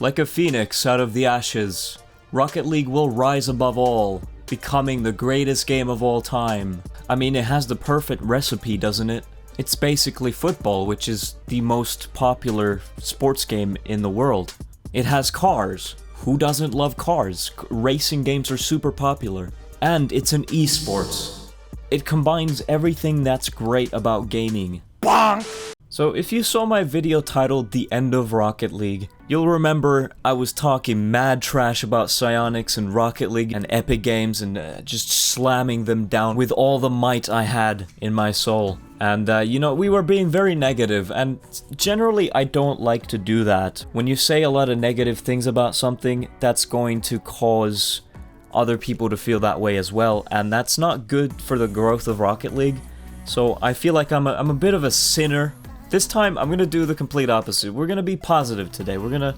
Like a phoenix out of the ashes, Rocket League will rise above all, becoming the greatest game of all time. I mean, it has the perfect recipe, doesn't it? It's basically football, which is the most popular sports game in the world. It has cars. Who doesn't love cars? Racing games are super popular. And it's an esports. It combines everything that's great about gaming. Bonk! So if you saw my video titled The End of Rocket League, you'll remember I was talking mad trash about Psyonix and Rocket League and Epic Games and just slamming them down with all the might I had in my soul. And you know, we were being very negative, and generally I don't like to do that. When you say a lot of negative things about something, that's going to cause other people to feel that way as well, and that's not good for the growth of Rocket League. So I feel like I'm a bit of a sinner. This time, I'm gonna do the complete opposite. We're gonna be positive today. We're gonna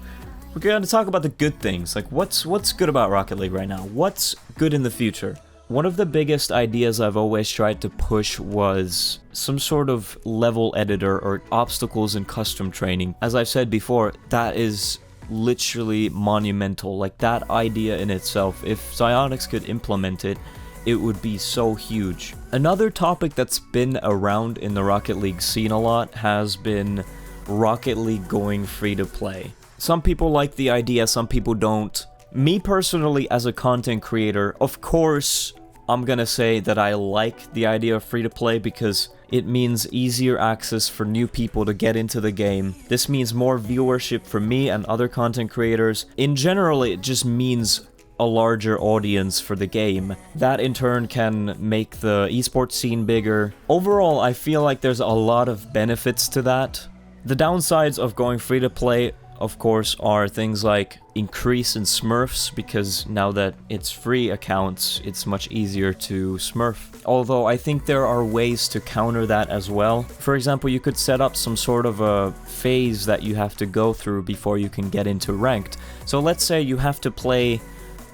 talk about the good things. Like, what's good about Rocket League right now? What's good in the future? One of the biggest ideas I've always tried to push was some sort of level editor or obstacles and custom training. As I've said before, that is literally monumental. Like, that idea in itself, if Psyonix could implement it, it would be so huge. Another topic that's been around in the Rocket League scene a lot has been Rocket League going free to play. Some people like the idea, some people don't. Me personally, as a content creator, of course, I'm gonna say that I like the idea of free to play because it means easier access for new people to get into the game. This means more viewership for me and other content creators. In general, it just means a larger audience for the game. That in turn can make the esports scene bigger. Overall, I feel like there's a lot of benefits to that. The downsides of going free to play, of course, are things like increase in smurfs, because now that it's free accounts, it's much easier to smurf. Although I think there are ways to counter that as well. For example, you could set up some sort of a phase that you have to go through before you can get into ranked. So let's say you have to play,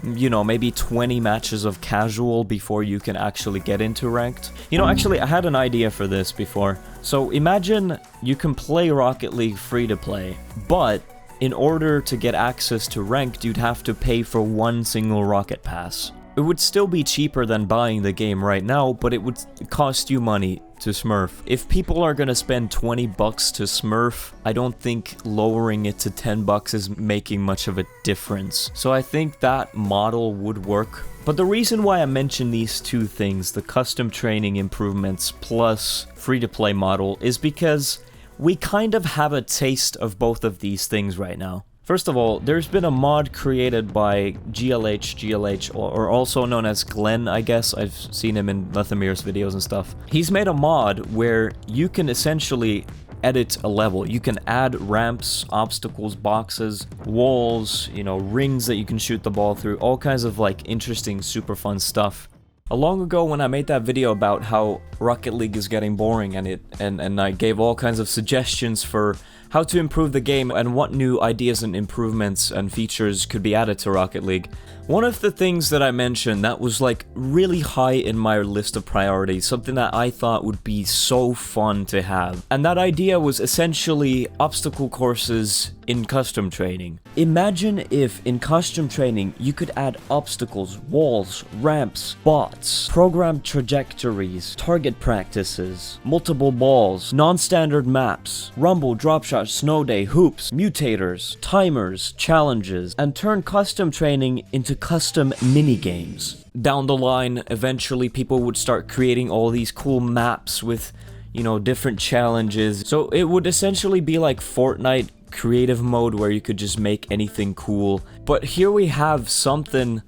you know, maybe 20 matches of casual before you can actually get into ranked. You know, actually, I had an idea for this before. So imagine you can play Rocket League free to play, but in order to get access to ranked, you'd have to pay for one single Rocket Pass. It would still be cheaper than buying the game right now, but it would cost you money to smurf. If people are gonna spend 20 bucks to smurf, I don't think lowering it to 10 bucks is making much of a difference. So I think that model would work. But the reason why I mention these two things, the custom training improvements plus free-to-play model, is because we kind of have a taste of both of these things right now. First of all, there's been a mod created by GLH, or also known as Glenn, I guess. I've seen him in Lethamir's videos and stuff. He's made a mod where you can essentially edit a level. You can add ramps, obstacles, boxes, walls, you know, rings that you can shoot the ball through, all kinds of like interesting, super fun stuff. Long ago when I made that video about how Rocket League is getting boring and I gave all kinds of suggestions for how to improve the game and what new ideas and improvements and features could be added to Rocket League, one of the things that I mentioned that was like really high in my list of priorities, something that I thought would be so fun to have, and that idea was essentially obstacle courses in custom training. Imagine if in custom training you could add obstacles, walls, ramps, bots, programmed trajectories, target practices, multiple balls, non-standard maps, rumble, drop shot, snow day, hoops, mutators, timers, challenges, and turn custom training into custom mini-games. Down the line, eventually people would start creating all these cool maps with, you know, different challenges. So it would essentially be like Fortnite creative mode where you could just make anything cool. But here we have something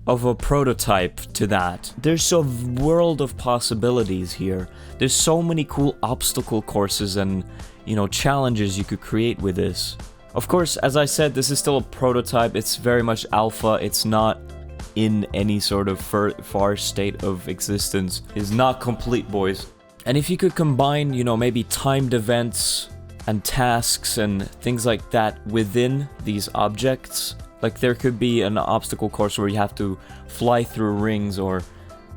of a prototype to that. There's a world of possibilities here. There's so many cool obstacle courses and, you know, challenges you could create with this. Of course, as I said, this is still a prototype. It's very much alpha. It's not in any sort of far state of existence. It's not complete, boys. And if you could combine, you know, maybe timed events and tasks and things like that within these objects, like there could be an obstacle course where you have to fly through rings or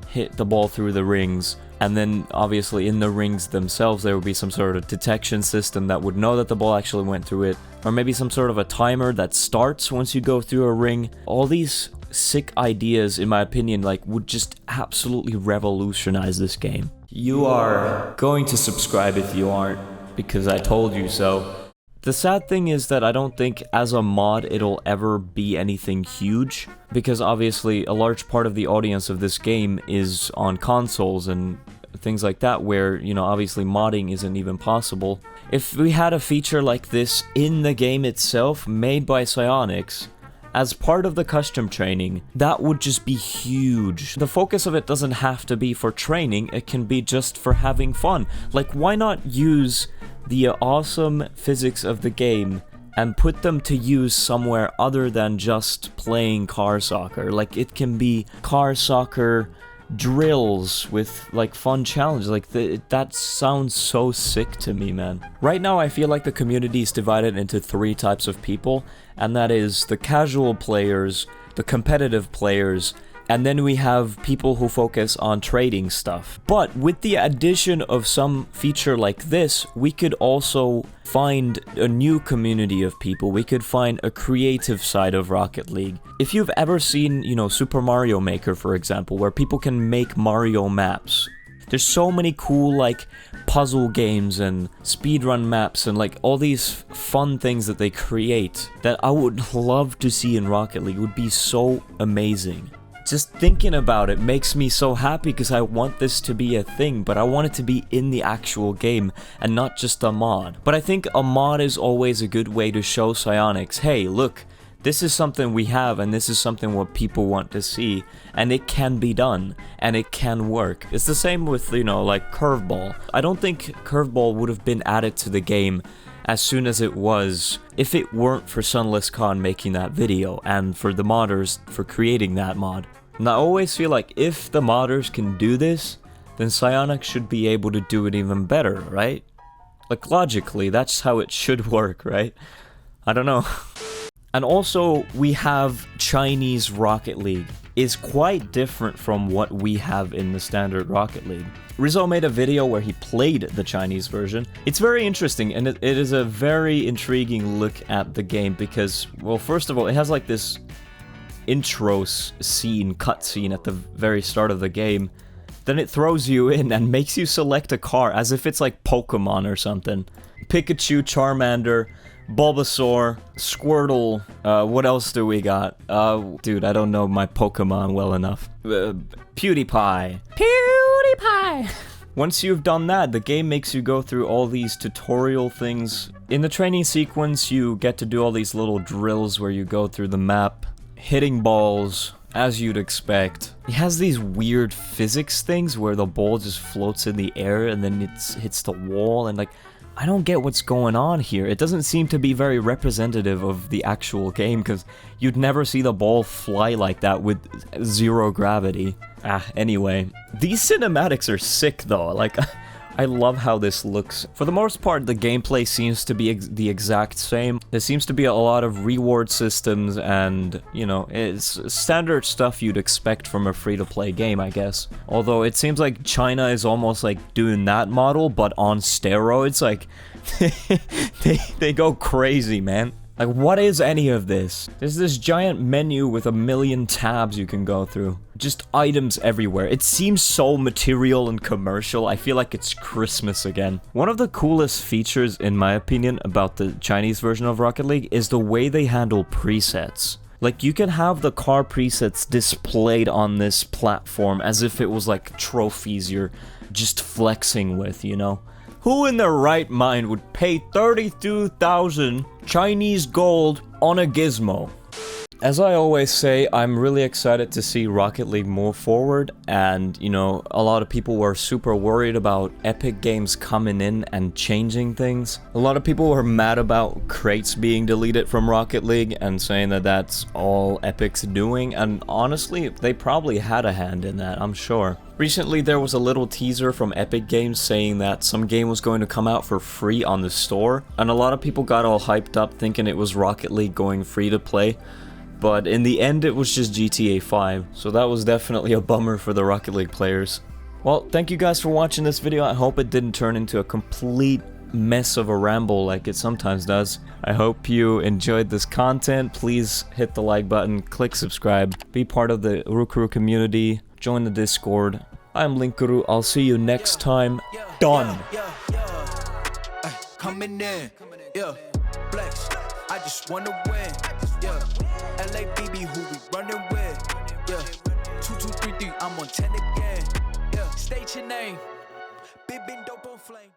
hit the ball through the rings, and then obviously in the rings themselves there would be some sort of detection system that would know that the ball actually went through it, or maybe some sort of a timer that starts once you go through a ring. All these sick ideas, in my opinion, like would just absolutely revolutionize this game. You are going to subscribe if you aren't, because I told you so. The sad thing is that I don't think as a mod it'll ever be anything huge, because obviously a large part of the audience of this game is on consoles and things like that, where, you know, obviously modding isn't even possible. If we had a feature like this in the game itself, made by Psyonix, as part of the custom training, that would just be huge. The focus of it doesn't have to be for training, it can be just for having fun. Like, why not use the awesome physics of the game and put them to use somewhere other than just playing car soccer? Like, it can be car soccer drills with like fun challenges. Like, that sounds so sick to me, man. Right now I feel like the community is divided into 3 types of people, and that is the casual players, the competitive players, and then we have people who focus on trading stuff. But with the addition of some feature like this, we could also find a new community of people. We could find a creative side of Rocket League. If you've ever seen, you know, Super Mario Maker, for example, where people can make Mario maps, there's so many cool, like, puzzle games and speedrun maps and, like, all these fun things that they create that I would love to see in Rocket League. It would be so amazing. Just thinking about it makes me so happy, because I want this to be a thing, but I want it to be in the actual game and not just a mod. But I think a mod is always a good way to show Psyonix, hey, look, this is something we have, and this is something what people want to see, and it can be done, and it can work. It's the same with, you know, like Curveball. I don't think Curveball would have been added to the game as soon as it was, if it weren't for Sunless Khan making that video, and for the modders for creating that mod. And I always feel like if the modders can do this, then Psyonix should be able to do it even better, right? Like, logically, that's how it should work, right? I don't know. And also, we have Chinese Rocket League. Is quite different from what we have in the standard Rocket League. Rizzo made a video where he played the Chinese version. It's very interesting, and it is a very intriguing look at the game because, well, first of all, it has like this intro scene, cutscene at the very start of the game. Then it throws you in and makes you select a car as if it's like Pokemon or something. Pikachu, Charmander, Bulbasaur, Squirtle, what else do we got? Dude, I don't know my Pokemon well enough. PewDiePie. PewDiePie! Once you've done that, the game makes you go through all these tutorial things. In the training sequence, you get to do all these little drills where you go through the map, hitting balls, as you'd expect. It has these weird physics things where the ball just floats in the air and then it hits the wall, and like, I don't get what's going on here. It doesn't seem to be very representative of the actual game, because you'd never see the ball fly like that with zero gravity. Anyway. These cinematics are sick though, like, I love how this looks. For the most part, the gameplay seems to be the exact same. There seems to be a lot of reward systems and, you know, it's standard stuff you'd expect from a free-to-play game, I guess. Although it seems like China is almost like doing that model, but on steroids. Like, they go crazy, man. Like, what is any of this? There's this giant menu with a million tabs you can go through. Just items everywhere. It seems so material and commercial. I feel like it's Christmas again. One of the coolest features, in my opinion, about the Chinese version of Rocket League is the way they handle presets. Like, you can have the car presets displayed on this platform as if it was like trophies you're just flexing with, you know? Who in their right mind would pay 32,000 Chinese gold on a gizmo? As I always say, I'm really excited to see Rocket League move forward, and, you know, a lot of people were super worried about Epic Games coming in and changing things. A lot of people were mad about crates being deleted from Rocket League and saying that that's all Epic's doing, and honestly, they probably had a hand in that, I'm sure. Recently, there was a little teaser from Epic Games saying that some game was going to come out for free on the store, and a lot of people got all hyped up thinking it was Rocket League going free to play. But in the end, it was just GTA 5, so that was definitely a bummer for the Rocket League players. Well, thank you guys for watching this video. I hope it didn't turn into a complete mess of a ramble like it sometimes does. I hope you enjoyed this content. Please hit the like button, click subscribe, be part of the Urukuru community, join the Discord. I'm Linkuru, I'll see you next time. Done! Coming in, yeah, flex, I just wanna win, yeah, LABB who we running with, yeah, 2233, I'm on 10 again, yeah, state your name, big dope on flame.